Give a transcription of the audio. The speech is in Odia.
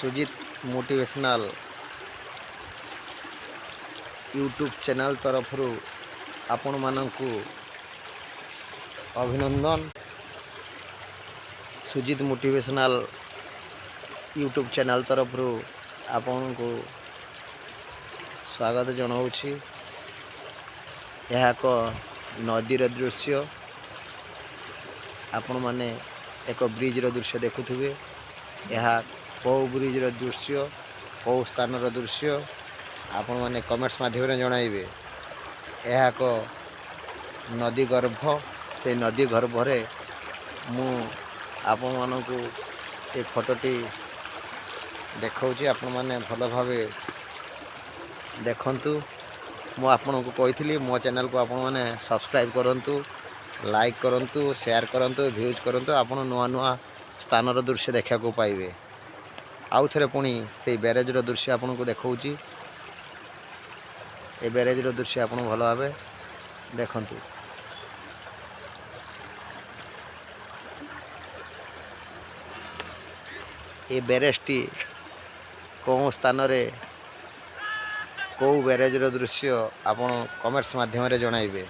ସୁଜିତ ମୋଟିଭେସନାଲ ୟୁଟ୍ୟୁବ୍ ଚ୍ୟାନେଲ୍ ତରଫରୁ ଆପଣମାନଙ୍କୁ ଅଭିନନ୍ଦନ। ସୁଜିତ ମୋଟିଭେସନାଲ ୟୁଟ୍ୟୁବ୍ ଚ୍ୟାନେଲ୍ ତରଫରୁ ଆପଣଙ୍କୁ ସ୍ୱାଗତ ଜଣାଉଛି। ଏହା ଏକ ନଦୀର ଦୃଶ୍ୟ। ଆପଣମାନେ ଏକ ବ୍ରିଜ୍ର ଦୃଶ୍ୟ ଦେଖୁଥିବେ। ଏହା କେଉଁ ବ୍ରିଜ୍ର ଦୃଶ୍ୟ, କେଉଁ ସ୍ଥାନର ଦୃଶ୍ୟ ଆପଣମାନେ କମେଣ୍ଟସ୍ ମାଧ୍ୟମରେ ଜଣାଇବେ। ଏହା ଏକ ନଦୀ ଗର୍ଭ। ସେଇ ନଦୀ ଗର୍ଭରେ ମୁଁ ଆପଣମାନଙ୍କୁ ଏ ଫଟୋଟି ଦେଖାଉଛି। ଆପଣମାନେ ଭଲ ଭାବେ ଦେଖନ୍ତୁ। ମୁଁ ଆପଣଙ୍କୁ କହିଥିଲି ମୋ ଚ୍ୟାନେଲକୁ ଆପଣମାନେ ସବସ୍କ୍ରାଇବ୍ କରନ୍ତୁ, ଲାଇକ୍ କରନ୍ତୁ, ସେୟାର କରନ୍ତୁ, ଭ୍ୟୁଜ୍ କରନ୍ତୁ। ଆପଣ ନୂଆ ନୂଆ ସ୍ଥାନର ଦୃଶ୍ୟ ଦେଖିବାକୁ ପାଇବେ। ଆଉ ଥରେ ପୁଣି ସେଇ ବ୍ୟାରେଜ୍ର ଦୃଶ୍ୟ ଆପଣଙ୍କୁ ଦେଖାଉଛି। ଏ ବ୍ୟାରେଜ୍ର ଦୃଶ୍ୟ ଆପଣ ଭଲ ଭାବେ ଦେଖନ୍ତୁ। ଏ ବ୍ୟାରେଜ୍ଟି କେଉଁ ସ୍ଥାନରେ, କେଉଁ ବ୍ୟାରେଜ୍ର ଦୃଶ୍ୟ ଆପଣ କମେଣ୍ଟସ୍ ମାଧ୍ୟମରେ ଜଣାଇବେ।